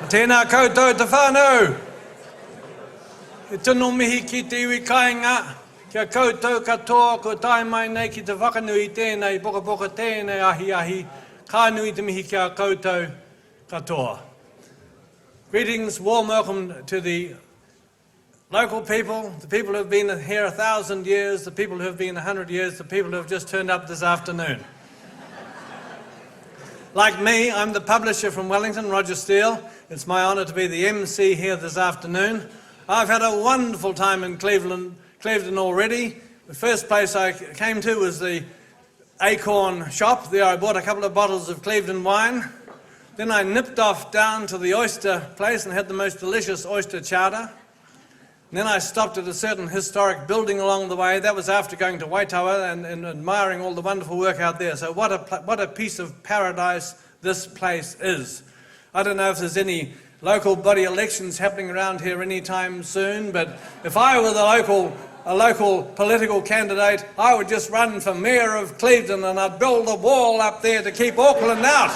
Tēnā koutou te whānau. E tino mihi ki te iwi kāinga, kia koutou katoa ko tai mai nei ki te whakanui tēnei, poka tēnei ahi, kā nui te mihi kia koutou katoa. Greetings, warm welcome to the local people, the people who have been here 1,000 years, the people who have been 100 years, the people who have just turned up this afternoon. Like me, I'm the publisher from Wellington, Roger Steele. It's my honour to be the MC here this afternoon. I've had a wonderful time in Clevedon already. The first place I came to was the Acorn shop. There I bought a couple of bottles of Clevedon wine. Then I nipped off down to the oyster place and had the most delicious oyster chowder. And then I stopped at a certain historic building along the way. That was after going to Waitawa and admiring all the wonderful work out there. So what a piece of paradise this place is. I don't know if there's any local body elections happening around here anytime soon, but if I were a local political candidate, I would just run for Mayor of Clevedon and I'd build a wall up there to keep Auckland out.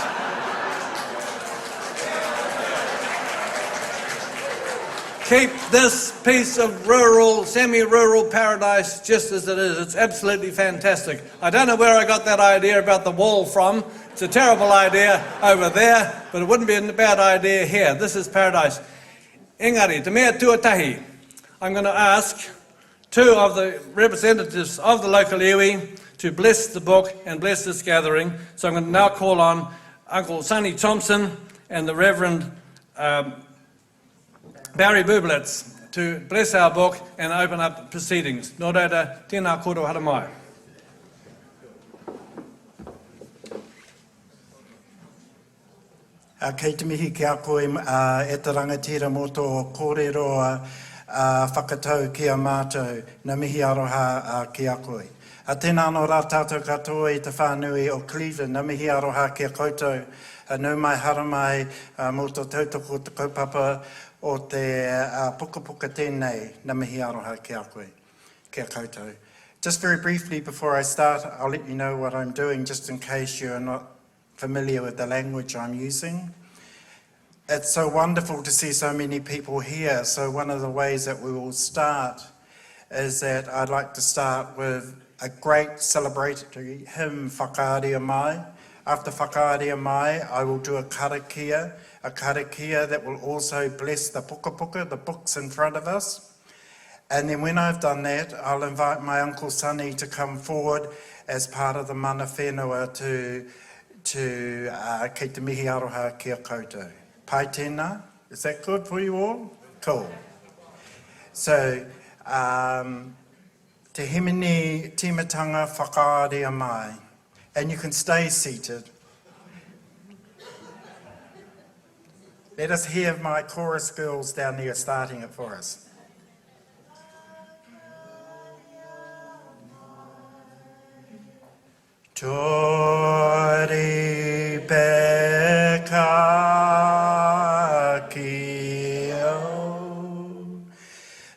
Keep this piece of rural, semi-rural paradise just as it is. It's absolutely fantastic. I don't know where I got that idea about the wall from. It's a terrible idea over there, but it wouldn't be a bad idea here. This is paradise. Engari, te mea tuatahi. I'm going to ask two of the representatives of the local iwi to bless the book and bless this gathering. So I'm going to now call on Uncle Sonny Thompson and the Reverend Barry Bublitz to bless our book and open up proceedings. Nō reira, tēnā koutou hara mai. Kei te mihi ki a koe e te rangatira mō tō kōrero whakatau ki a mātou na mihi aroha ki a koe. Tēnā anō rā tātou katoa I te whānui o Clevedon na mihi aroha ki a koutou. Nau mai hara mai mō tō tautoko te kaupapa o te puka tēnei na mihi aroha ki a koe, ki a koutou. Just very briefly before I start, I'll let you know what I'm doing just in case you're not familiar with the language I'm using. It's so wonderful to see so many people here. So one of the ways that we will start is that I'd like to start with a great celebratory hymn, Whakaaria Mai. After Whakaaria Mai, I will do a karakia that will also bless the puka, the books in front of us. And then when I've done that, I'll invite my Uncle Sonny to come forward as part of the mana whenua to kei te mihi aroha ki a koutou. Pai tēnā? Is that good for you all? Cool. So, te himini timatanga whakaaria mai. And you can stay seated. Let us hear my chorus girls down there starting it for us. Tori peka kio,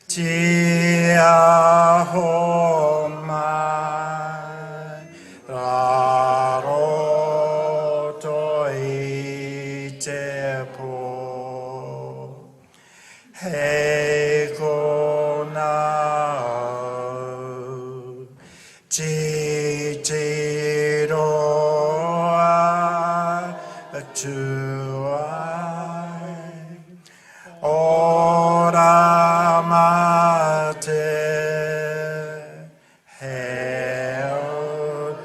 tia ho mai, raro toi te po, hei konau, te roa tuai, ora mate, heo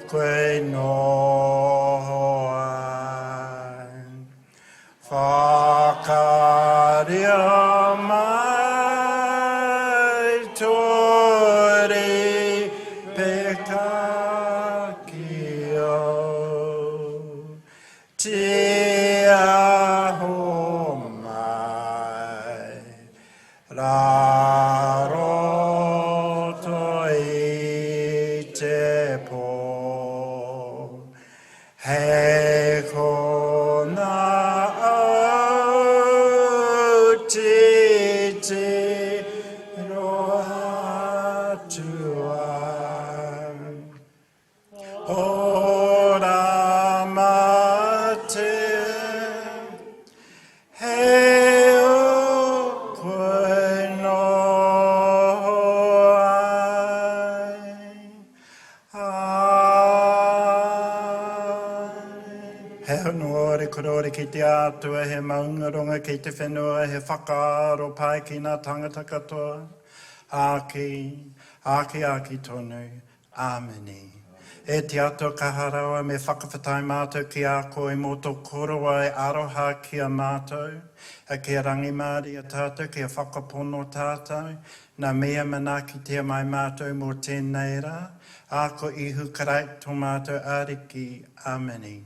koe nohoai, whakaaria mai tori peka kio, te aho mai, raro toi te po, hei kona au te roa tuai. Ora mate, hei He honoare korore ki te atua, he maungaronga ki te whenua, he whakaaro pai ki ngā tangata katoa. Aki tonu. Āmeni. E te ato kaharawa me whakawhatai mātou ki a koe mō tō koroa e aroha ki a mātou, a ki a rangi māri a tātou, ki a whakapono tātou, nā mea manaki te mai mātou mō tēnei rā, a ko ihu karai tō mātou ariki. Āmeni.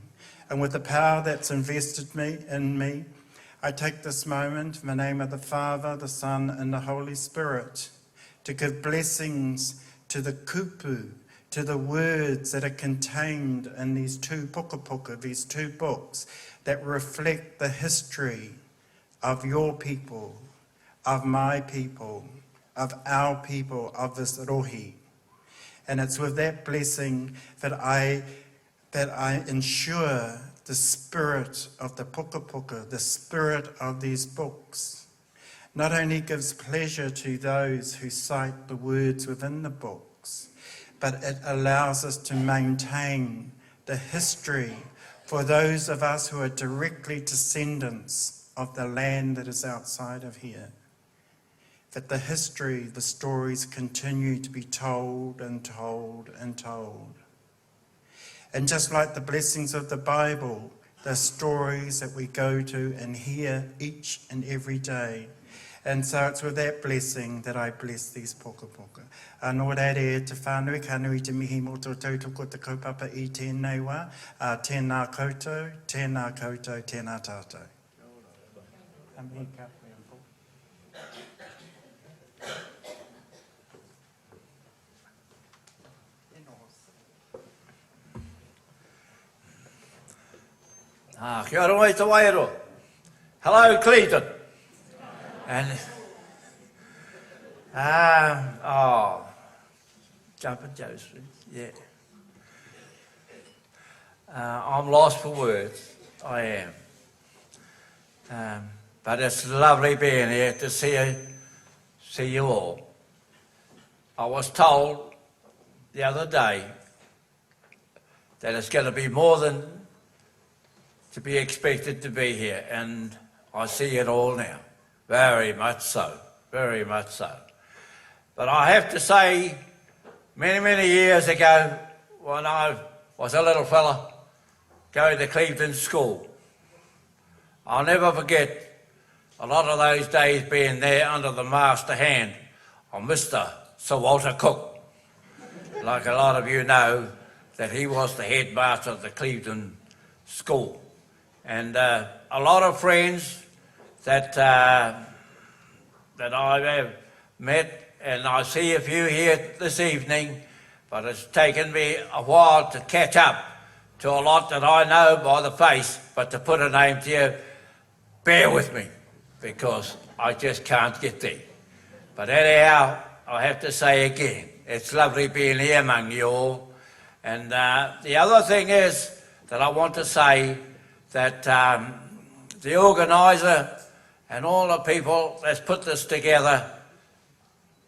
And with the power that's invested in me, I take this moment in the name of the Father, the Son, and the Holy Spirit to give blessings to the kupu, to the words that are contained in these two pukapuka, these two books that reflect the history of your people, of my people, of our people, of this rohi. And it's with that blessing that I ensure the spirit of the pukapuka, the spirit of these books, not only gives pleasure to those who cite the words within the books, but it allows us to maintain the history for those of us who are directly descendants of the land that is outside of here. That the history, the stories continue to be told and told and told. And just like the blessings of the Bible, the stories that we go to and hear each and every day. And so it's with that blessing that I bless these pukapuka. Anō reire te whānui, ka nui te mihi mō tō tautoko te kaupapa I tēnei wā, tēnā koutou, tēnā koutou, tēnā tātou. Kia ora mai te wairo. Hello, Clevedon. And Jumping Joseph, yeah. I'm lost for words. I am. But it's lovely being here to see you all. I was told the other day that it's going to be more than to be expected to be here, and I see it all now. Very much so, very much so. But I have to say, many years ago, when I was a little fella going to Clevedon School, I'll never forget a lot of those days being there under the master hand of Mr. Sir Walter Cook. Like a lot of you know, that he was the headmaster of the Clevedon School. And a lot of friends that I have met, and I see a few here this evening, but it's taken me a while to catch up to a lot that I know by the face, but to put a name to you, bear with me, because I just can't get there. But anyhow, I have to say again, it's lovely being here among you all. And the other thing is that I want to say that the organiser and all the people that's put this together,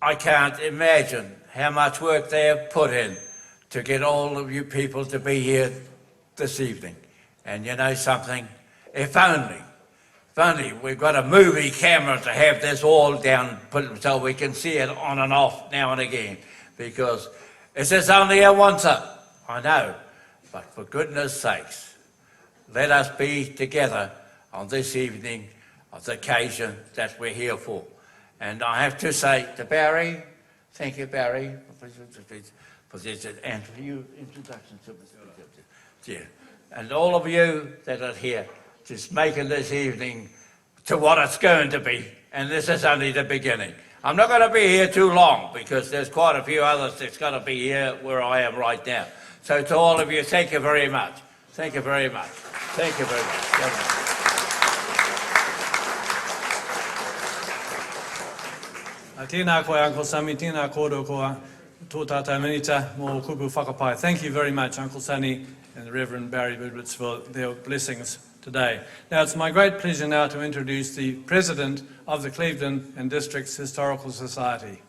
I can't imagine how much work they have put in to get all of you people to be here this evening. And you know something? If only we've got a movie camera to have this all down, put so we can see it on and off now and again, because it's just only a once-up, I know, but for goodness sakes, let us be together on this evening of the occasion that we're here for. And I have to say to Barry, thank you, Barry, for this and for your introduction to you. And all of you that are here, just making this evening to what it's going to be. And this is only the beginning. I'm not going to be here too long, because there's quite a few others that's got to be here where I am right now. So to all of you, thank you very much. Thank you very much. Thank you very much. Tēnā koe, Uncle Sammy, tēnā kōrero koa, tō tātou minita mō kupu whakapai. Thank you very much, Uncle Sonny and the Reverend Barry Budwitz, for their blessings today. Now, it's my great pleasure now to introduce the President of the Clevedon and Districts Historical Society.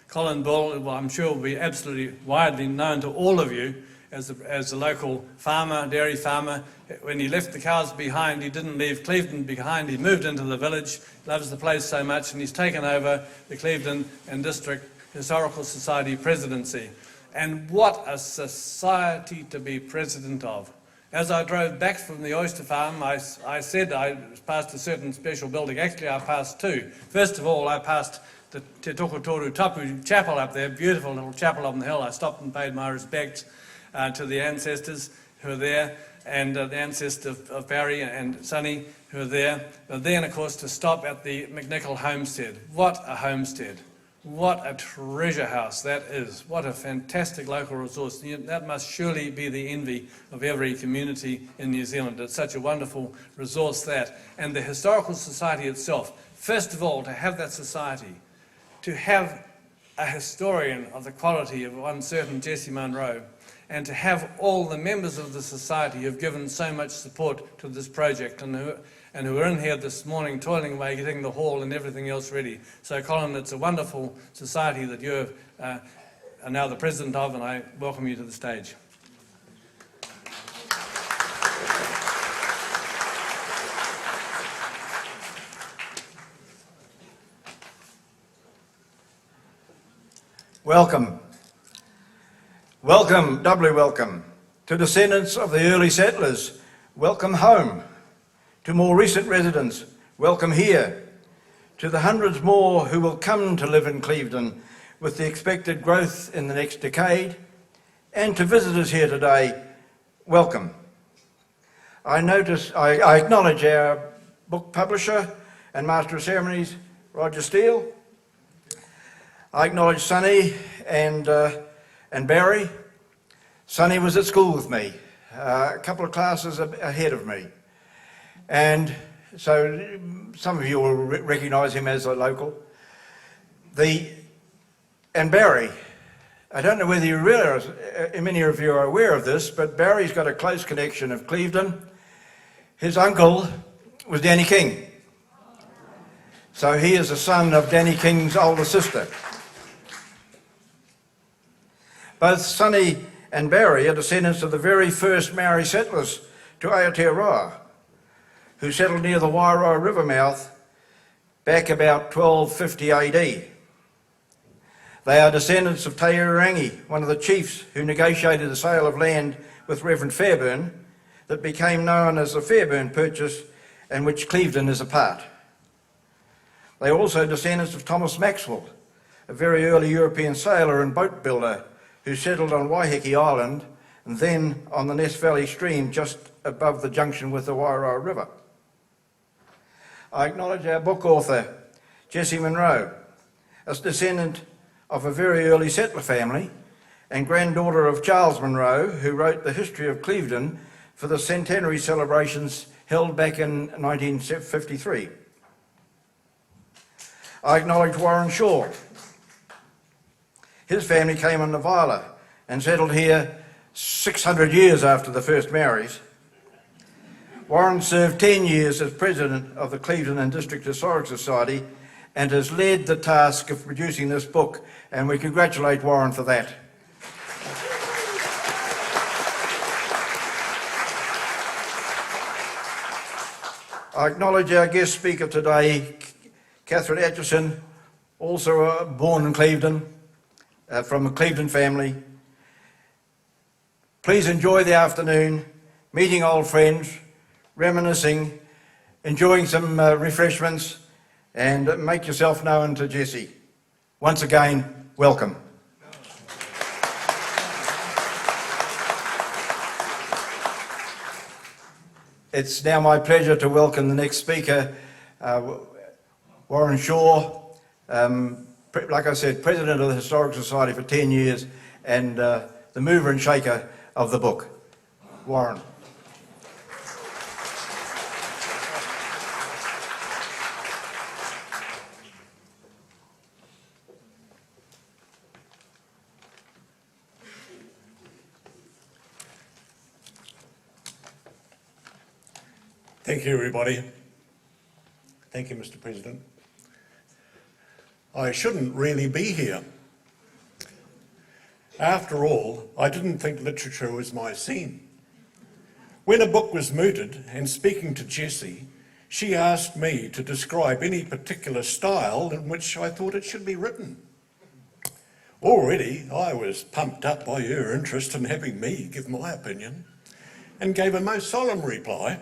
Colin Bull, well, I'm sure will be absolutely widely known to all of you as a local farmer, dairy farmer. When he left the cows behind, he didn't leave Clevedon behind. He moved into the village, loves the place so much, and he's taken over the Clevedon and District Historical Society presidency. And what a society to be president of. As I drove back from the oyster farm, I said I passed a certain special building. Actually, I passed two. First of all, I passed the Te Tokotoru Tapu chapel up there, beautiful little chapel on the hill. I stopped and paid my respects to the ancestors who are there, and the ancestors of Barry and Sonny who are there. But then, of course, to stop at the McNichol homestead. What a homestead. What a treasure house that is. What a fantastic local resource. That must surely be the envy of every community in New Zealand. It's such a wonderful resource, that. And the Historical Society itself, first of all, to have that society, to have a historian of the quality of one certain Jessie Munro, and to have all the members of the society who have given so much support to this project and who are in here this morning toiling away, getting the hall and everything else ready. So, Colin, it's a wonderful society that you are now the president of, and I welcome you to the stage. Welcome. Welcome, doubly welcome. To descendants of the early settlers, welcome home. To more recent residents, welcome here. To the hundreds more who will come to live in Clevedon with the expected growth in the next decade, and to visitors here today, welcome. I acknowledge our book publisher and Master of Ceremonies, Roger Steele. I acknowledge Sonny and Barry. Sonny was at school with me, a couple of classes ahead of me. And so some of you will recognise him as a local. And Barry, I don't know whether you realise, many of you are aware of this, but Barry's got a close connection of Clevedon. His uncle was Danny King. So he is a son of Danny King's older sister. Both Sonny and Barry are descendants of the very first Maori settlers to Aotearoa, who settled near the Wairoa River mouth back about 1250 AD. They are descendants of Te Urirangi, one of the chiefs who negotiated the sale of land with Reverend Fairburn that became known as the Fairburn Purchase, and which Clevedon is a part. They are also descendants of Thomas Maxwell, a very early European sailor and boat builder who settled on Waiheke Island and then on the Ness Valley stream just above the junction with the Wairoa River. I acknowledge our book author, Jessie Munro, as descendant of a very early settler family and granddaughter of Charles Munro, who wrote the history of Clevedon for the centenary celebrations held back in 1953. I acknowledge Warren Shaw. His family came on the Vila and settled here 600 years after the first Maoris. Warren served 10 years as president of the Clevedon and District Historical Society and has led the task of producing this book, and we congratulate Warren for that. I acknowledge our guest speaker today, Catherine Atchison, also born in Clevedon, from a Clevedon family. Please enjoy the afternoon, meeting old friends, reminiscing, enjoying some refreshments, and make yourself known to Jessie. Once again, welcome. It's now my pleasure to welcome the next speaker, Warren Shaw, like I said, president of the Historical Society for 10 years and the mover and shaker of the book. Warren. Thank you, everybody. Thank you, Mr. President. I shouldn't really be here. After all, I didn't think literature was my scene. When a book was mooted, and speaking to Jessie, she asked me to describe any particular style in which I thought it should be written. Already I was pumped up by her interest in having me give my opinion, and gave a most solemn reply.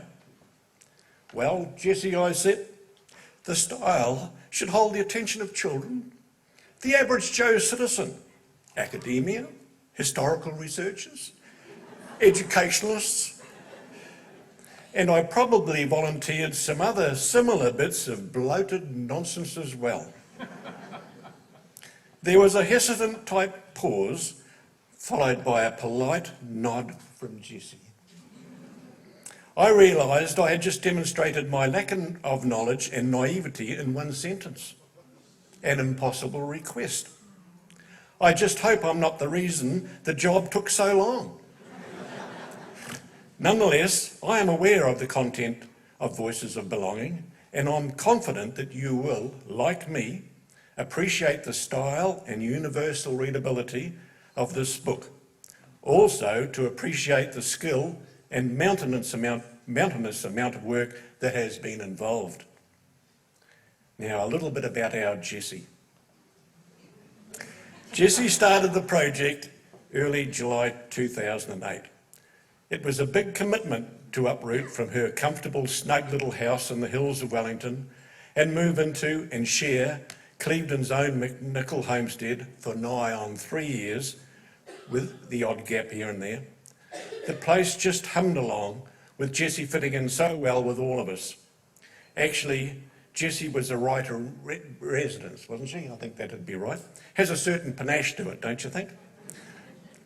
Well, Jessie, I said, the style should hold the attention of children, the average Joe citizen, academia, historical researchers, educationalists, and I probably volunteered some other similar bits of bloated nonsense as well. There was a hesitant type pause, followed by a polite nod from Jessie. I realised I had just demonstrated my lack of knowledge and naivety in one sentence. An impossible request. I just hope I'm not the reason the job took so long. Nonetheless, I am aware of the content of Voices of Belonging, and I'm confident that you will, like me, appreciate the style and universal readability of this book. Also, to appreciate the skill and mountainous amount of work that has been involved. Now, a little bit about our Jessie. Jessie started the project early July 2008. It was a big commitment to uproot from her comfortable, snug little house in the hills of Wellington and move into and share Clevedon's own McNichol homestead for nigh on 3 years, with the odd gap here and there. The place just hummed along, with Jessie fitting in so well with all of us. Actually, Jessie was a writer residence, wasn't she? I think that'd be right. Has a certain panache to it, don't you think?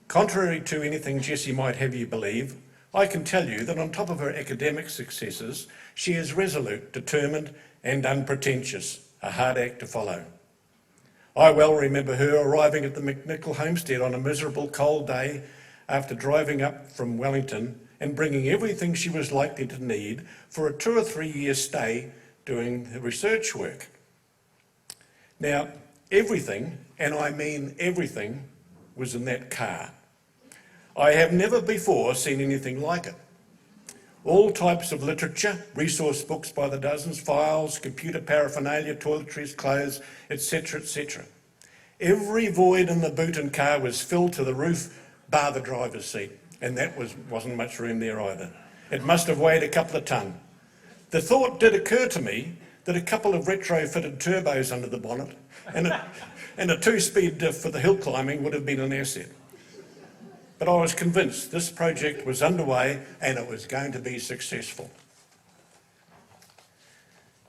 Contrary to anything Jessie might have you believe, I can tell you that on top of her academic successes, she is resolute, determined and unpretentious, a hard act to follow. I well remember her arriving at the McNichol homestead on a miserable cold day after driving up from Wellington and bringing everything she was likely to need for a 2 or 3 year stay doing the research work. Now, everything, and I mean everything, was in that car. I have never before seen anything like it. All types of literature, resource books by the dozens, files, computer paraphernalia, toiletries, clothes, etc., etc. Every void in the boot and car was filled to the roof, bar the driver's seat, and that wasn't much room there either. It must have weighed a couple of tonne. The thought did occur to me that a couple of retrofitted turbos under the bonnet and a 2-speed diff for the hill climbing would have been an asset. But I was convinced this project was underway and it was going to be successful.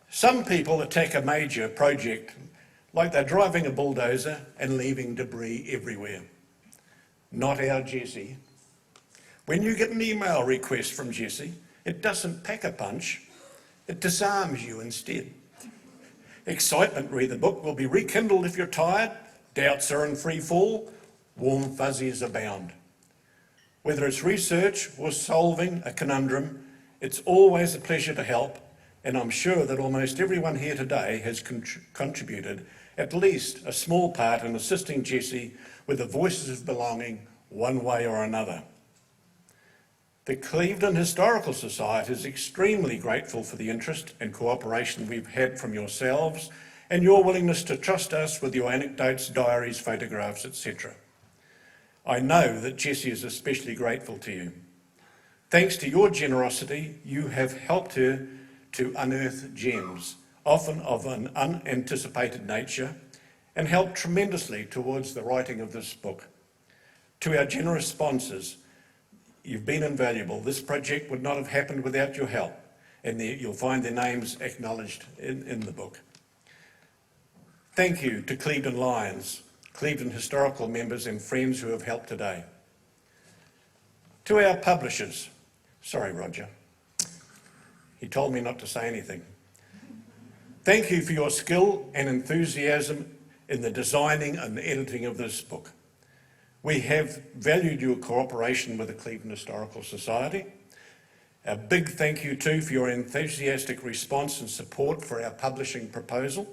Some people attack a major project like they're driving a bulldozer and leaving debris everywhere. Not our Jessie. When you get an email request from Jessie, it doesn't pack a punch, it disarms you instead. Excitement, read the book, will be rekindled if you're tired, doubts are in free fall, warm fuzzies abound. Whether it's research or solving a conundrum, it's always a pleasure to help, and I'm sure that almost everyone here today has contributed at least a small part in assisting Jessie with the Voices of Belonging one way or another. The Clevedon Historical Society is extremely grateful for the interest and cooperation we've had from yourselves and your willingness to trust us with your anecdotes, diaries, photographs, etc. I know that Jessie is especially grateful to you. Thanks to your generosity, you have helped her to unearth gems, often of an unanticipated nature, and helped tremendously towards the writing of this book. To our generous sponsors, you've been invaluable. This project would not have happened without your help, and you'll find their names acknowledged in the book. Thank you to Clevedon Lions, Clevedon Historical members and friends who have helped today. To our publishers, sorry Roger, he told me not to say anything. Thank you for your skill and enthusiasm in the designing and editing of this book. We have valued your cooperation with the Clevedon Historical Society. A big thank you too for your enthusiastic response and support for our publishing proposal,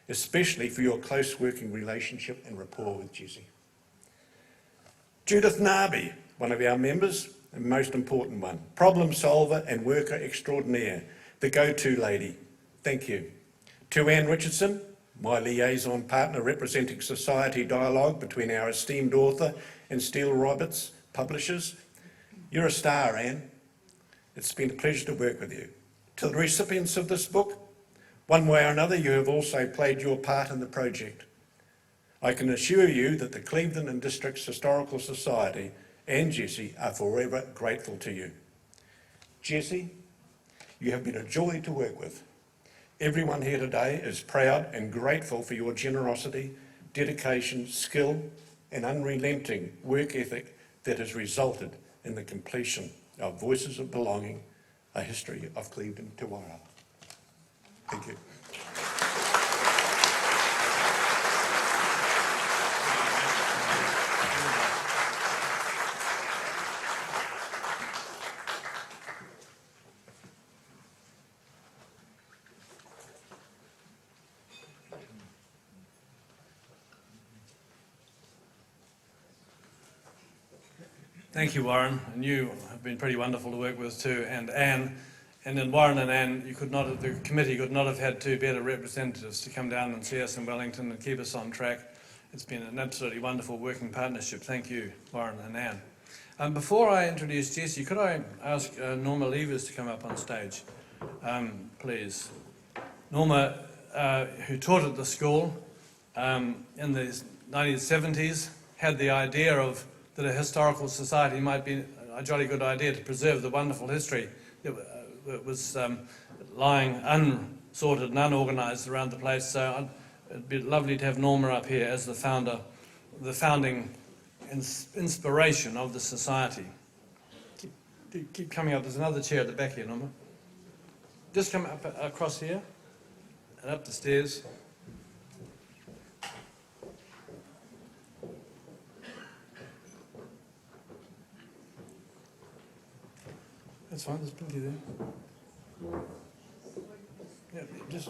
especially for your close working relationship and rapport with Jessie. Judith Narby, one of our members, and most important one, problem solver and worker extraordinaire, the go-to lady. Thank you. To Anne Richardson, my liaison partner representing society dialogue between our esteemed author and Steele Roberts publishers. You're a star, Anne. It's been a pleasure to work with you. To the recipients of this book, one way or another, you have also played your part in the project. I can assure you that the Clevedon Districts Historical Society and Jessie are forever grateful to you. Jessie, you have been a joy to work with. Everyone here today is proud and grateful for your generosity, dedication, skill, and unrelenting work ethic that has resulted in the completion of Voices of Belonging, a history of Clevedon to Wairau. Thank you. Thank you, Warren, and you have been pretty wonderful to work with too, and Anne. And in Warren and Anne, the committee could not have had two better representatives to come down and see us in Wellington and keep us on track. It's been an absolutely wonderful working partnership. Thank you, Warren and Anne. Before I introduce Jessie, could I ask Norma Levers to come up on stage, please? Norma, who taught at the school in the 1970s, had the idea that a historical society might be a jolly good idea to preserve the wonderful history that was lying unsorted and unorganised around the place. So it'd be lovely to have Norma up here as the founding inspiration of the society. Keep coming up. There's another chair at the back here, Norma. Just come up across here and up the stairs. That's fine, there's plenty there. Yeah, just...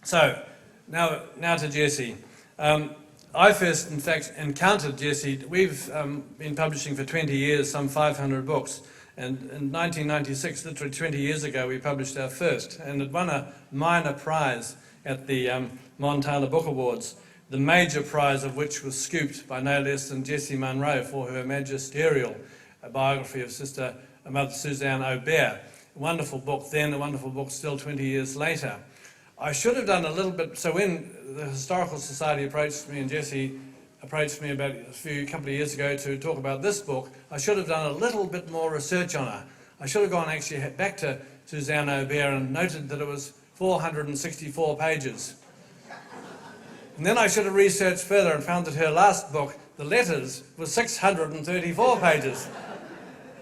So, now to Jessie. I first, in fact, encountered Jessie. We've been publishing for 20 years, some 500 books. And in 1996, literally 20 years ago, we published our first. And it won a minor prize at the Montana Book Awards, the major prize of which was scooped by no less than Jessie Munro for her magisterial biography of Mother Suzanne Aubert. A wonderful book then, a wonderful book still 20 years later. I should have done a little bit, so when the Historical Society approached me and Jessie approached me about a couple of years ago to talk about this book, I should have done a little bit more research on her. I should have gone actually back to Suzanne Aubert and noted that it was 464 pages. And then I should have researched further and found that her last book, The Letters, was 634 pages.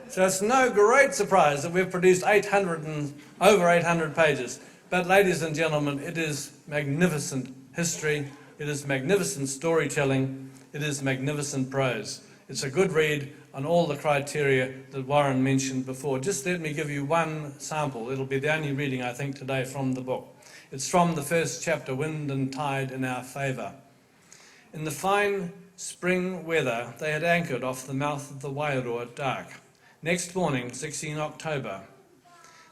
So it's no great surprise that we've produced over 800 pages. But ladies and gentlemen, it is magnificent history, it is magnificent storytelling, it is magnificent prose. It's a good read on all the criteria that Warren mentioned before. Just let me give you one sample. It'll be the only reading, I think, today from the book. It's from the first chapter, Wind and Tide in Our Favour. In the fine spring weather, they had anchored off the mouth of the Wairoa at dark. Next morning, 16 October,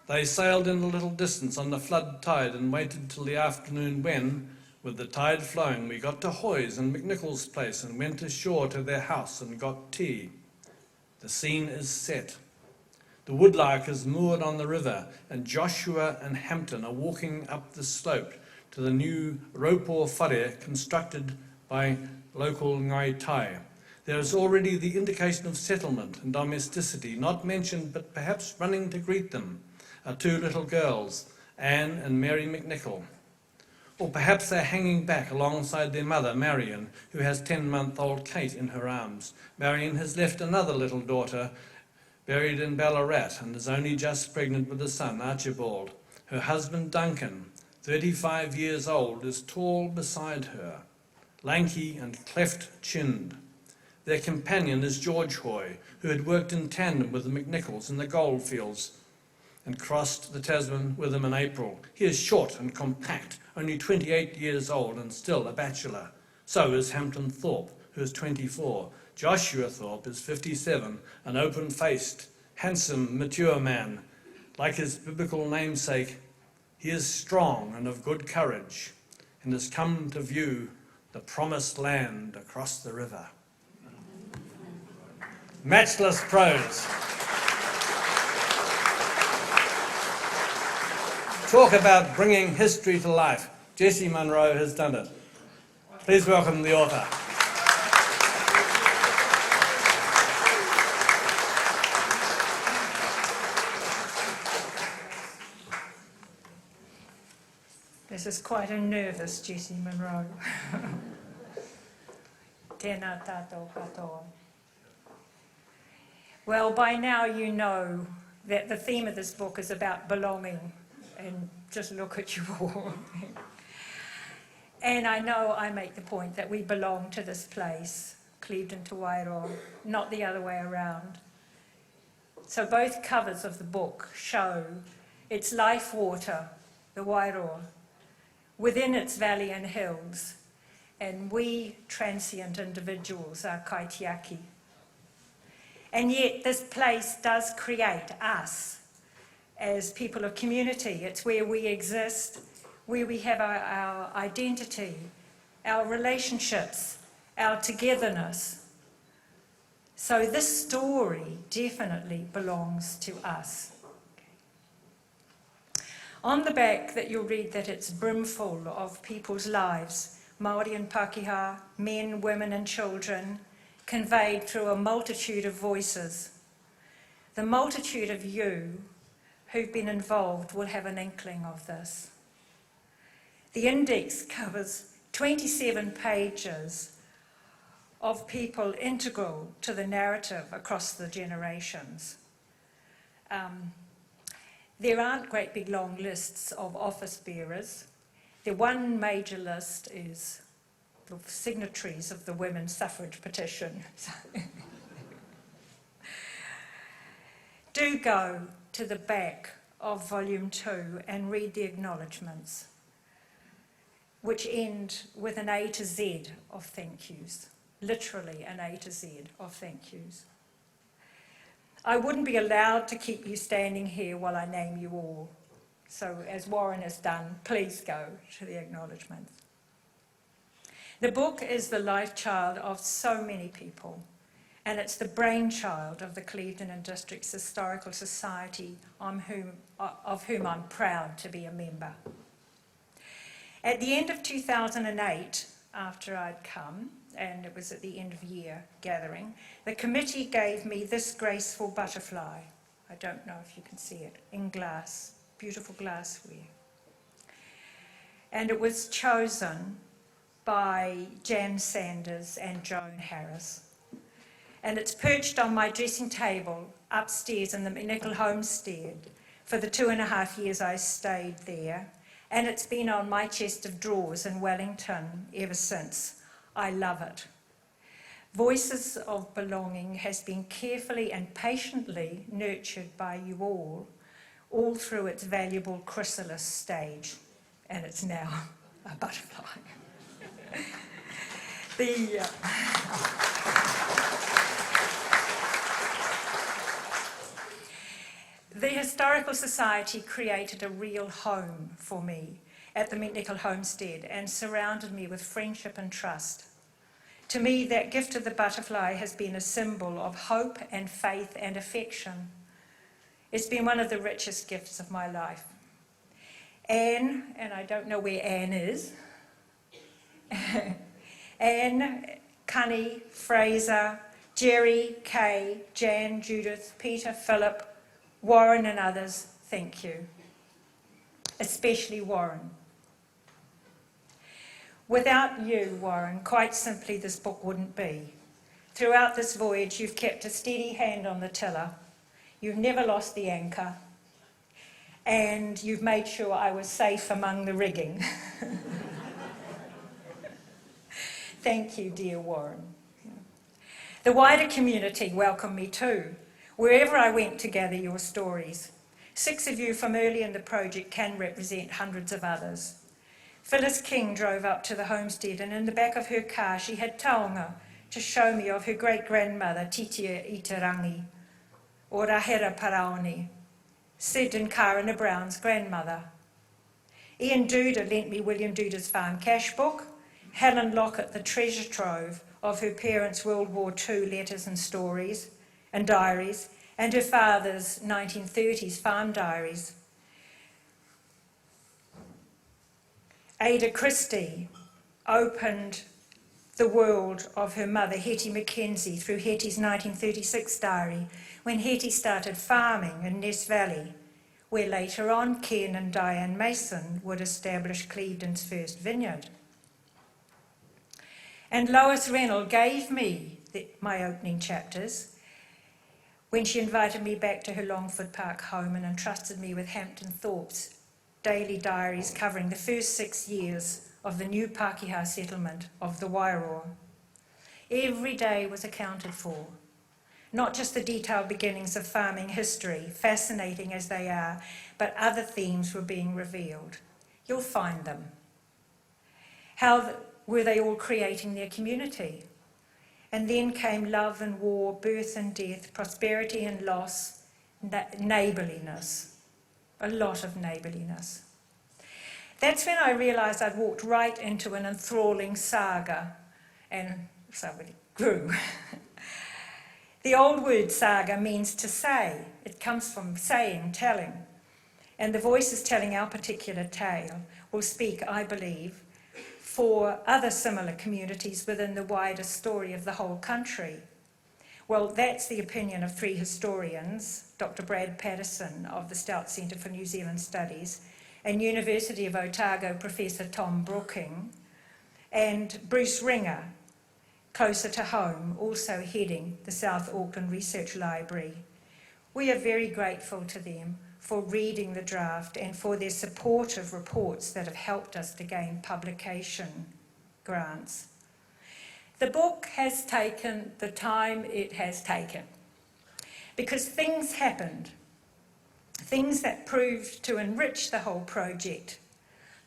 they sailed in a little distance on the flood tide and waited till the afternoon when, with the tide flowing, we got to Hoy's and McNichol's place and went ashore to their house and got tea. The scene is set. The woodlark is moored on the river, and Joshua and Hampton are walking up the slope to the new Ropor whare constructed by local Ngai Tai. There is already the indication of settlement and domesticity, not mentioned but perhaps running to greet them, are two little girls, Anne and Mary McNichol. Or perhaps they're hanging back alongside their mother, Marion, who has 10-month-old Kate in her arms. Marion has left another little daughter, buried in Ballarat, and is only just pregnant with a son, Archibald. Her husband, Duncan, 35 years old, is tall beside her, lanky and cleft-chinned. Their companion is George Hoy, who had worked in tandem with the McNichols in the goldfields and crossed the Tasman with them in April. He is short and compact, only 28 years old and still a bachelor. So is Hampton Thorpe, who is 24. Joshua Thorpe is 57, an open-faced, handsome, mature man. Like his biblical namesake, he is strong and of good courage, and has come to view the promised land across the river. Matchless prose. Talk about bringing history to life. Jessie Munro has done it. Please welcome the author. This is quite a nervous Jessie Munro. Tēnā tātou katoa. Well, by now you know that the theme of this book is about belonging, and just look at you all. And I know I make the point that we belong to this place, Clevedon to Wairoa, not the other way around. So both covers of the book show its life water, the Wairoa, within its valley and hills, and we transient individuals are kaitiaki. And yet this place does create us as people of community. It's where we exist, where we have our identity, our relationships, our togetherness. So this story definitely belongs to us. On the back that you'll read that it's brimful of people's lives, Māori and Pākehā, men, women and children, conveyed through a multitude of voices. The multitude of you who've been involved will have an inkling of this. The index covers 27 pages of people integral to the narrative across the generations. There aren't great big long lists of office bearers. The one major list is the signatories of the women's suffrage petition. Do go to the back of volume 2 and read the acknowledgements, which end with an A to Z of thank yous, literally an A to Z of thank yous. I wouldn't be allowed to keep you standing here while I name you all. So as Warren has done, please go to the acknowledgements. The book is the life child of so many people, and it's the brainchild of the Clevedon Districts Historical Society, of whom I'm proud to be a member. At the end of 2008, after I'd come, and it was at the end of year gathering, the committee gave me this graceful butterfly. I don't know if you can see it, in glass, beautiful glassware. And it was chosen by Jan Sanders and Joan Harris. And it's perched on my dressing table upstairs in the McNichol homestead for the 2.5 years I stayed there. And it's been on my chest of drawers in Wellington ever since. I love it. Voices of Belonging has been carefully and patiently nurtured by you all through its valuable chrysalis stage. And it's now a butterfly. The Historical Society created a real home for me at the McNichol homestead and surrounded me with friendship and trust. To me, that gift of the butterfly has been a symbol of hope and faith and affection. It's been one of the richest gifts of my life. Anne, and I don't know where Anne is, Anne, Cunny, Fraser, Jerry, Kay, Jan, Judith, Peter, Philip, Warren and others, thank you. Especially Warren. Without you, Warren, quite simply this book wouldn't be. Throughout this voyage, you've kept a steady hand on the tiller. You've never lost the anchor. And you've made sure I was safe among the rigging. Thank you, dear Warren. The wider community welcomed me too. Wherever I went to gather your stories. 6 of you from early in the project can represent hundreds of others. Phyllis King drove up to the homestead, and in the back of her car she had taonga to show me of her great-grandmother, Titia Iterangi, or Rahera Paraoni, Sid and Karina Brown's grandmother. Ian Duda lent me William Duda's farm cash book, Helen Lockett the treasure trove of her parents' World War II letters and stories and diaries, and her father's 1930s farm diaries. Ada Christie opened the world of her mother, Hetty Mackenzie, through Hetty's 1936 diary, when Hetty started farming in Ness Valley, where later on Ken and Diane Mason would establish Clevedon's first vineyard. And Lois Reynolds gave me my opening chapters when she invited me back to her Longford Park home and entrusted me with Hampton Thorpe's daily diaries covering the first 6 years of the new Pākehā settlement of the Wairoa. Every day was accounted for, not just the detailed beginnings of farming history, fascinating as they are, but other themes were being revealed. You'll find them. How were they all creating their community? And then came love and war, birth and death, prosperity and loss, neighbourliness, a lot of neighbourliness. That's when I realised I'd walked right into an enthralling saga, and so it grew. The old word saga means to say. It comes from saying, telling. And the voices telling our particular tale will speak, I believe, for other similar communities within the wider story of the whole country. Well, that's the opinion of 3 historians, Dr. Brad Patterson of the Stout Centre for New Zealand Studies, and University of Otago Professor Tom Brooking, and Bruce Ringer, closer to home, also heading the South Auckland Research Library. We are very grateful to them for reading the draft and for their supportive reports that have helped us to gain publication grants. The book has taken the time it has taken because things happened, things that proved to enrich the whole project.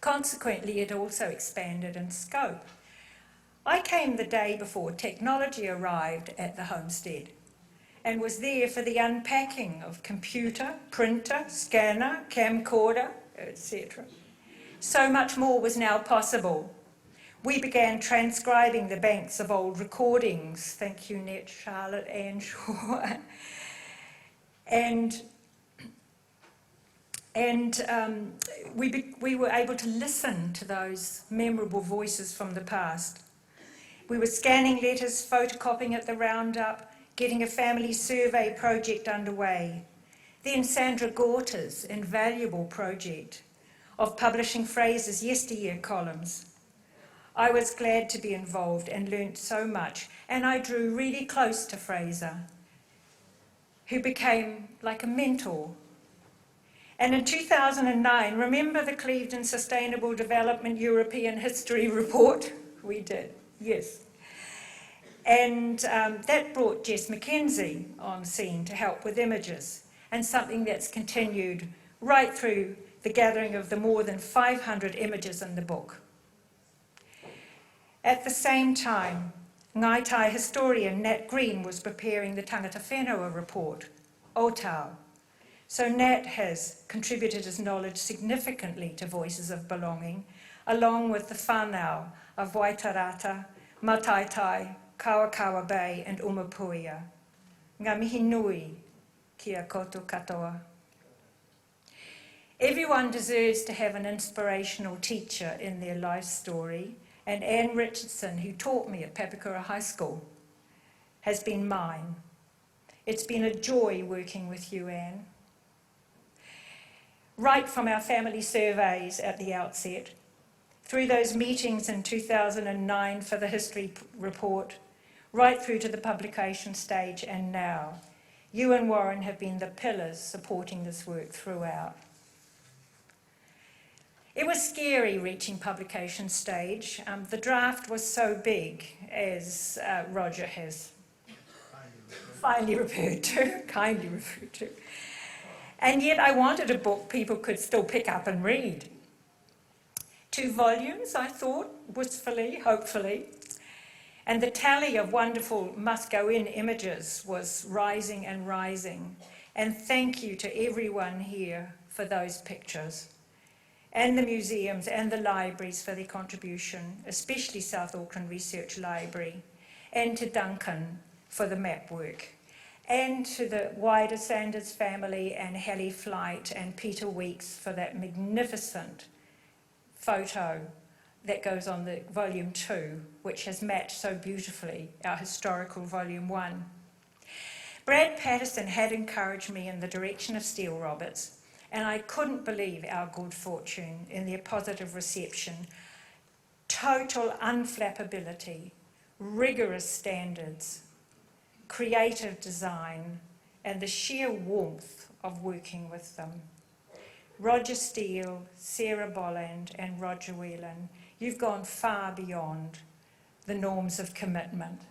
Consequently, it also expanded in scope. I came the day before technology arrived at the homestead and was there for the unpacking of computer, printer, scanner, camcorder, etc. So much more was now possible. We began transcribing the banks of old recordings. Thank you, Net, Charlotte, and Shaw. We were able to listen to those memorable voices from the past. We were scanning letters, photocopying at the roundup, getting a family survey project underway. Then Sandra Gorta's invaluable project of publishing Fraser's yesteryear columns. I was glad to be involved and learnt so much, and I drew really close to Fraser, who became like a mentor. And in 2009, remember the Clevedon Sustainable Development European History Report? We did, yes. And that brought Jess Mackenzie on scene to help with images, and something that's continued right through the gathering of the more than 500 images in the book. At the same time, Ngai Tai historian Nat Green was preparing the Tangata Whenua report, Otau. So Nat has contributed his knowledge significantly to Voices of Belonging, along with the whānau of Waitarata, Mataitai, Kawakawa Bay and Umapuia. Ngā mihi nui kia koutou katoa. Everyone deserves to have an inspirational teacher in their life story, and Anne Richardson, who taught me at Papakura High School, has been mine. It's been a joy working with you, Anne. Right from our family surveys at the outset, through those meetings in 2009 for the history report, right through to the publication stage and now, you and Warren have been the pillars supporting this work throughout. It was scary reaching publication stage. The draft was so big, as Roger has kindly referred to. And yet I wanted a book people could still pick up and read. 2 volumes, I thought, wistfully, hopefully. And the tally of wonderful must-go-in images was rising and rising. And thank you to everyone here for those pictures, and the museums and the libraries for their contribution, especially South Auckland Research Library, and to Duncan for the map work, and to the wider Sanders family and Helly Flight and Peter Weeks for that magnificent photo that goes on the volume 2, which has matched so beautifully our historical volume 1. Brad Patterson had encouraged me in the direction of Steele Roberts, and I couldn't believe our good fortune in their positive reception. Total unflappability, rigorous standards, creative design, and the sheer warmth of working with them. Roger Steele, Sarah Bolland, and Roger Whelan, you've gone far beyond the norms of commitment.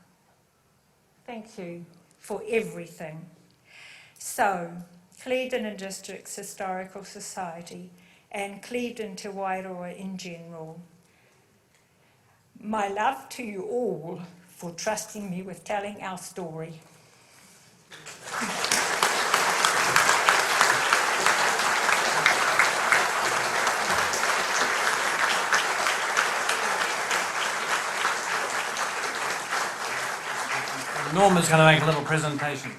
Thank you for everything. So, Clevedon Districts Historical Society and Clevedon Te Wairoa in general, my love to you all for trusting me with telling our story. Norma's going to make a little presentation.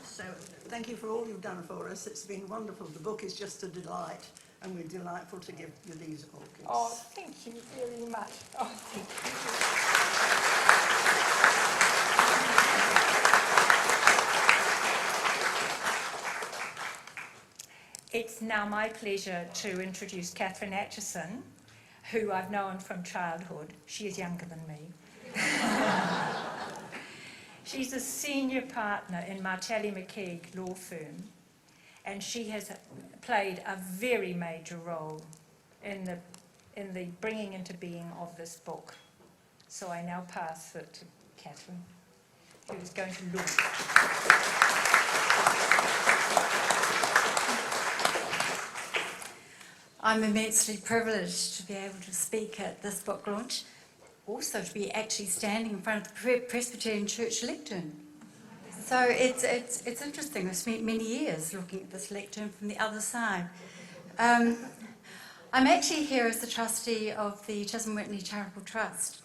So thank you for all you've done for us. It's been wonderful. The book is just a delight, and we're delightful to give you these orchids. Oh, thank you very much. Oh, thank you. It's now my pleasure to introduce Catherine Atchison, who I've known from childhood. She is younger than me. She's a senior partner in Martelli McKeag law firm, and she has played a very major role in the bringing into being of this book. So I now pass it to Catherine, who is going to launch. I'm immensely privileged to be able to speak at this book launch. Also to be actually standing in front of the Presbyterian Church lectern. So it's interesting. I've spent many years looking at this lectern from the other side. I'm actually here as the trustee of the Chisholm Whitney Charitable Trust.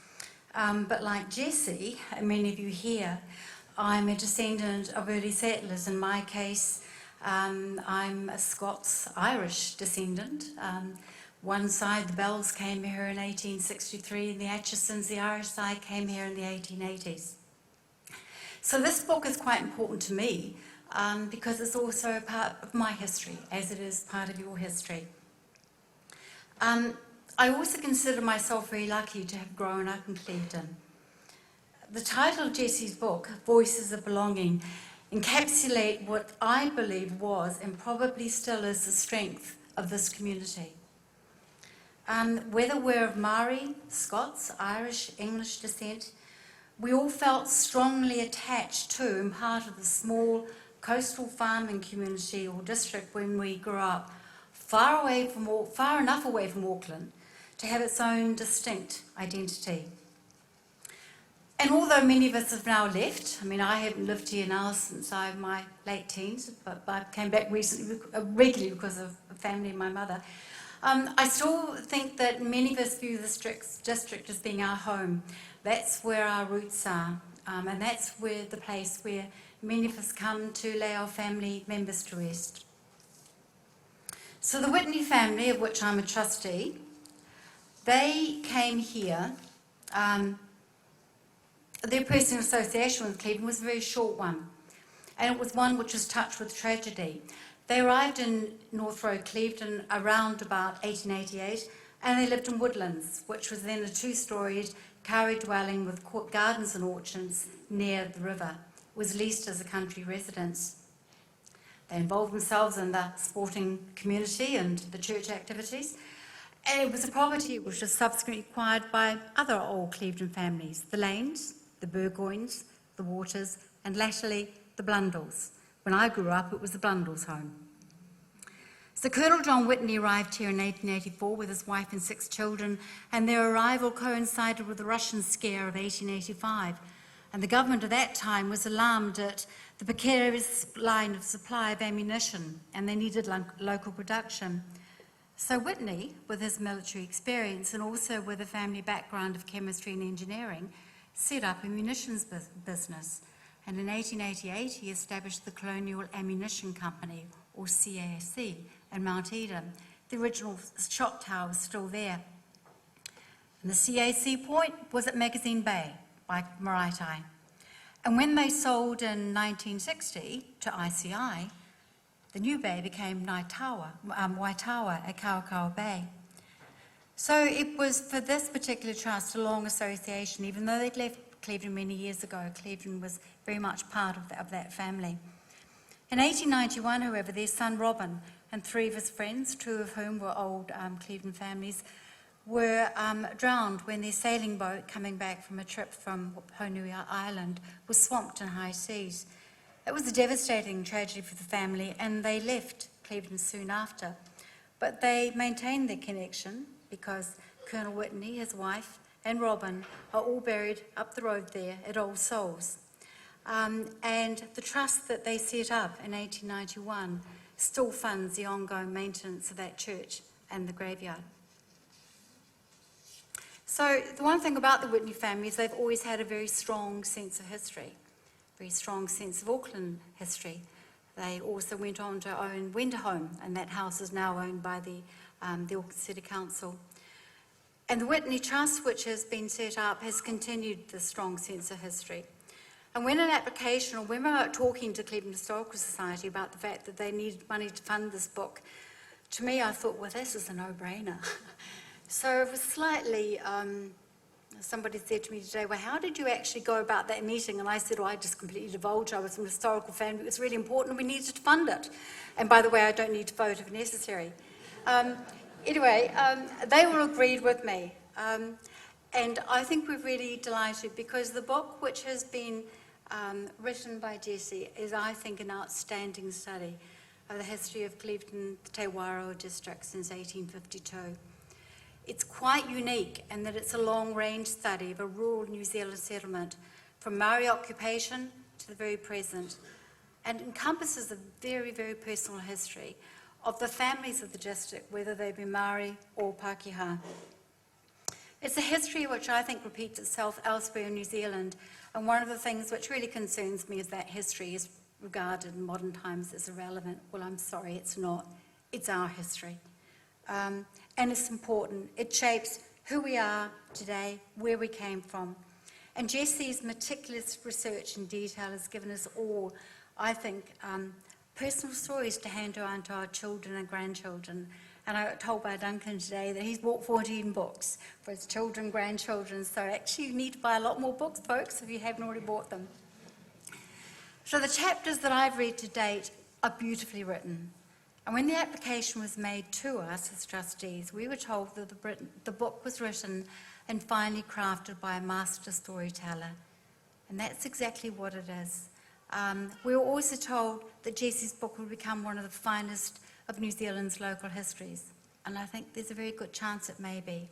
But like Jessie, and many of you here, I'm a descendant of early settlers. In my case, I'm a Scots-Irish descendant. One side, the Bells, came here in 1863, and the Atchisons, the Irish side, came here in the 1880s. So this book is quite important to me because it's also a part of my history, as it is part of your history. I also consider myself very lucky to have grown up in Clevedon. The title of Jessie's book, Voices of Belonging, encapsulate what I believe was, and probably still is, the strength of this community. Whether we're of Maori, Scots, Irish, English descent, we all felt strongly attached to and part of the small coastal farming community or district when we grew up, far enough away from Auckland to have its own distinct identity. And although many of us have now left, I mean, I haven't lived here now since my late teens, but I came back recently, regularly because of family and my mother. I still think that many of us view this district as being our home. That's where our roots are, and that's where the place where many of us come to lay our family members to rest. So the Whitney family, of which I'm a trustee, they came here. Their personal association with Clevedon was a very short one, and it was one which was touched with tragedy. They arrived in North Road, Clevedon, around about 1888, and they lived in Woodlands, which was then a 2-storied Kauri dwelling with gardens and orchards near the river. It was leased as a country residence. They involved themselves in the sporting community and the church activities, and it was a property which was subsequently acquired by other old Clevedon families, the Lanes, the Burgoynes, the Waters, and latterly the Blundells. When I grew up, it was the Blundell's home. So Colonel John Whitney arrived here in 1884 with his wife and 6 children, and their arrival coincided with the Russian scare of 1885. And the government at that time was alarmed at the precarious line of supply of ammunition, and they needed local production. So Whitney, with his military experience and also with a family background of chemistry and engineering, set up a munitions business. And in 1888, he established the Colonial Ammunition Company, or CAC, in Mount Eden. The original shot tower was still there. And the CAC point was at Magazine Bay by Maraetai. And when they sold in 1960 to ICI, the new bay became Waitawa at Kawakawa Bay. So it was, for this particular trust, a long association. Even though they'd left Clevedon many years ago, Clevedon was very much part of that family. In 1891, however, their son Robin and 3 of his friends, 2 of whom were old Clevedon families, were drowned when their sailing boat coming back from a trip from Honui Island was swamped in high seas. It was a devastating tragedy for the family, and they left Clevedon soon after. But they maintained their connection because Colonel Whitney, his wife, and Robin are all buried up the road there at Old Souls. And the trust that they set up in 1891 still funds the ongoing maintenance of that church and the graveyard. So the one thing about the Whitney family is they've always had a very strong sense of history, very strong sense of Auckland history. They also went on to own Wenderholm, and that house is now owned by the Auckland City Council. And the Whitney Trust, which has been set up, has continued this strong sense of history. And when an application, or when we were talking to Clevedon Historical Society about the fact that they needed money to fund this book, to me I thought, well, this is a no-brainer. So it was slightly, somebody said to me today, well, how did you actually go about that meeting? And I said, well, I just completely divulged. I was from a historical family. It was really important. We needed to fund it. And by the way, I don't need to vote if necessary. Anyway, they all agreed with me. And I think we're really delighted because the book, which has been written by Jessie, is, I think, an outstanding study of the history of Clevedon, the Te Wairoa district since 1852. It's quite unique in that it's a long-range study of a rural New Zealand settlement from Maori occupation to the very present, and encompasses a very, very personal history of the families of the district, whether they be Maori or Pākehā. It's a history which I think repeats itself elsewhere in New Zealand, and one of the things which really concerns me is that history is regarded in modern times as irrelevant. Well, I'm sorry, it's not. It's our history. And it's important. It shapes who we are today, where we came from. And Jessie's meticulous research and detail has given us all, I think, personal stories to hand on to our children and grandchildren. And I got told by Duncan today that he's bought 14 books for his children, grandchildren. So actually you need to buy a lot more books, folks, if you haven't already bought them. So the chapters that I've read to date are beautifully written. And when the application was made to us as trustees, we were told that the book was written and finely crafted by a master storyteller. And that's exactly what it is. We were also told that Jessie's book will become one of the finest of New Zealand's local histories. And I think there's a very good chance it may be.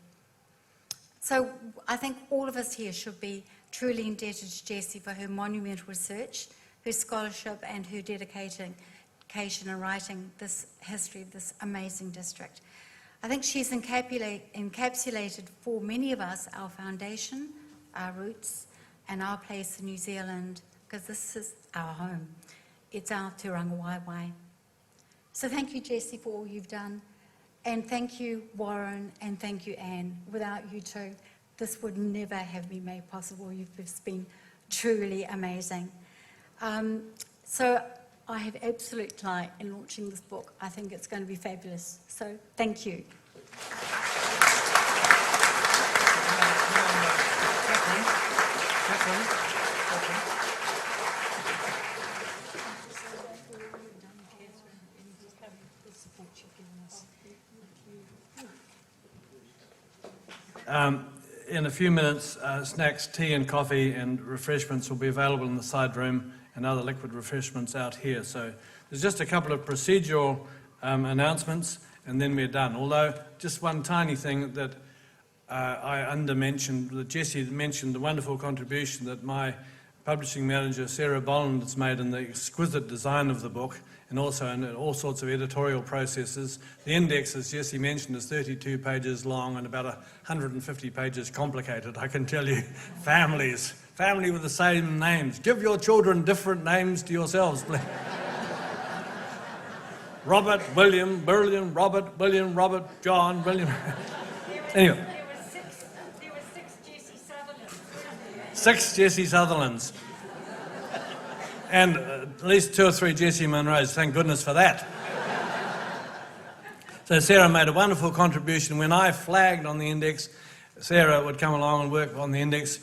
So I think all of us here should be truly indebted to Jessie for her monumental research, her scholarship, and her dedication in writing this history of this amazing district. I think she's encapsulated for many of us our foundation, our roots, and our place in New Zealand, because this is our home. It's our Te Rangawaiwai. So thank you, Jessie, for all you've done. And thank you, Warren, and thank you, Anne. Without you two, this would never have been made possible. You've just been truly amazing. So I have absolute delight in launching this book. I think it's going to be fabulous. So thank you. In a few minutes, snacks, tea and coffee and refreshments will be available in the side room and other liquid refreshments out here. So there's just a couple of procedural announcements, and then we're done. Although, just one tiny thing that I under-mentioned, that Jessie mentioned, the wonderful contribution that my publishing manager, Sarah Bolland, has made in the exquisite design of the book, and also in all sorts of editorial processes. The index, as Jessie mentioned, is 32 pages long and about 150 pages complicated. I can tell you, family with the same names. Give your children different names to yourselves, please. Robert, William, Robert, William, Robert, John, William. Anyway. There were six Jessie Sutherlands. 6 Jessie Sutherlands. And at least 2 or 3 Jessie Munros, thank goodness for that. So Sarah made a wonderful contribution. When I flagged on the index, Sarah would come along and work on the index.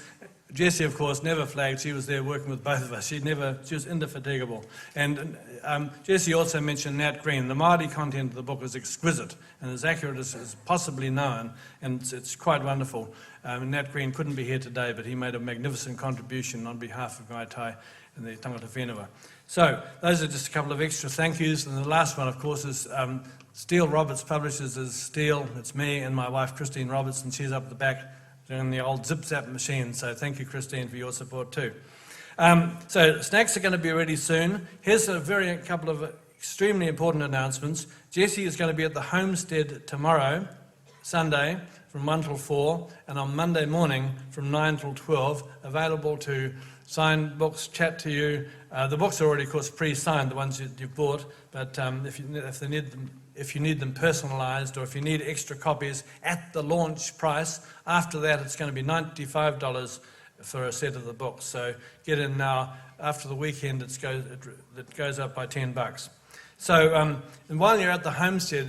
Jessie, of course, never flagged. She was there working with both of us. She was indefatigable. And Jessie also mentioned Nat Green. The Māori content of the book is exquisite and as accurate as possibly known, and it's quite wonderful. Nat Green couldn't be here today, but he made a magnificent contribution on behalf of Ngai Tai and the Tangata Whenua. So those are just a couple of extra thank yous. And the last one, of course, is Steele Roberts Publishers is Steele. It's me and my wife, Christine Roberts, and she's up the back doing the old zip-zap machine. So thank you, Christine, for your support too. So snacks are going to be ready soon. Here's a couple of extremely important announcements. Jessie is going to be at the Homestead tomorrow, Sunday, from 1 till 4, and on Monday morning from 9 till 12, available to sign books, chat to you. The books are already, of course, pre-signed, the ones you've bought, but if you need them personalised, or if you need extra copies at the launch price, after that it's going to be $95 for a set of the books. So get in now. After the weekend it goes up by $10. So and while you're at the Homestead,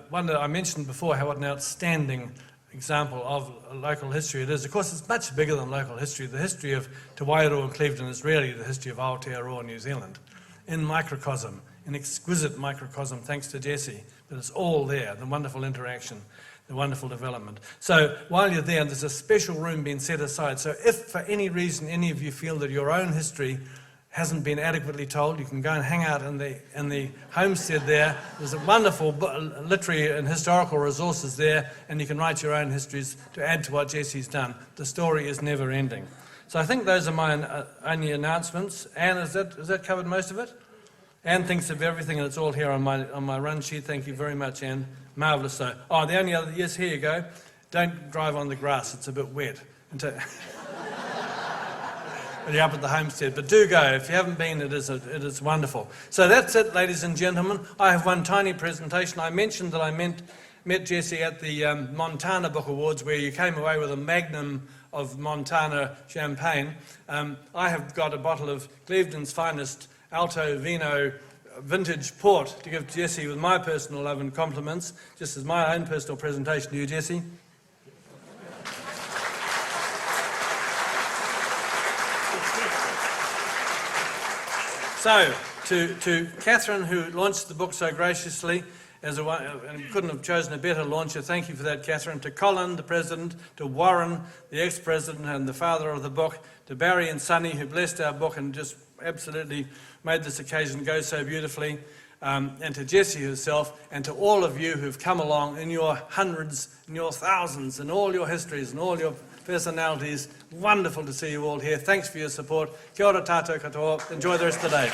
one that I mentioned before, what an outstanding example of local history it is. Of course, it's much bigger than local history. The history of Te Wairoa and Clevedon is really the history of Aotearoa, New Zealand, in microcosm, an exquisite microcosm, thanks to Jessie. But it's all there, the wonderful interaction, the wonderful development. So while you're there, there's a special room being set aside. So if for any reason any of you feel that your own history hasn't been adequately told, you can go and hang out in the homestead there. There's a wonderful literary and historical resources there, and you can write your own histories to add to what Jessie's done. The story is never ending. So I think those are my only announcements. Anne, has that covered most of it? Anne thinks of everything, and it's all here on my run sheet. Thank you very much, Anne. Marvellous. So, the only other, yes, here you go. Don't drive on the grass, it's a bit wet. When you're up at the homestead, but do go. If you haven't been, it is wonderful. So that's it, ladies and gentlemen. I have one tiny presentation. I mentioned that I met Jessie at the Montana Book Awards, where you came away with a magnum of Montana champagne. I have got a bottle of Clevedon's finest Alto Vino vintage port to give Jessie with my personal love and compliments, just as my own personal presentation to you, Jessie. So, to Catherine, who launched the book so graciously, and couldn't have chosen a better launcher, thank you for that, Catherine. To Colin, the president, to Warren, the ex-president and the father of the book, to Barry and Sonny, who blessed our book and just absolutely made this occasion go so beautifully, and to Jessie herself, and to all of you who've come along in your hundreds, in your thousands, in all your histories and all your personalities. Wonderful to see you all here. Thanks for your support. Kia ora tātou katoa. Enjoy the rest of the day.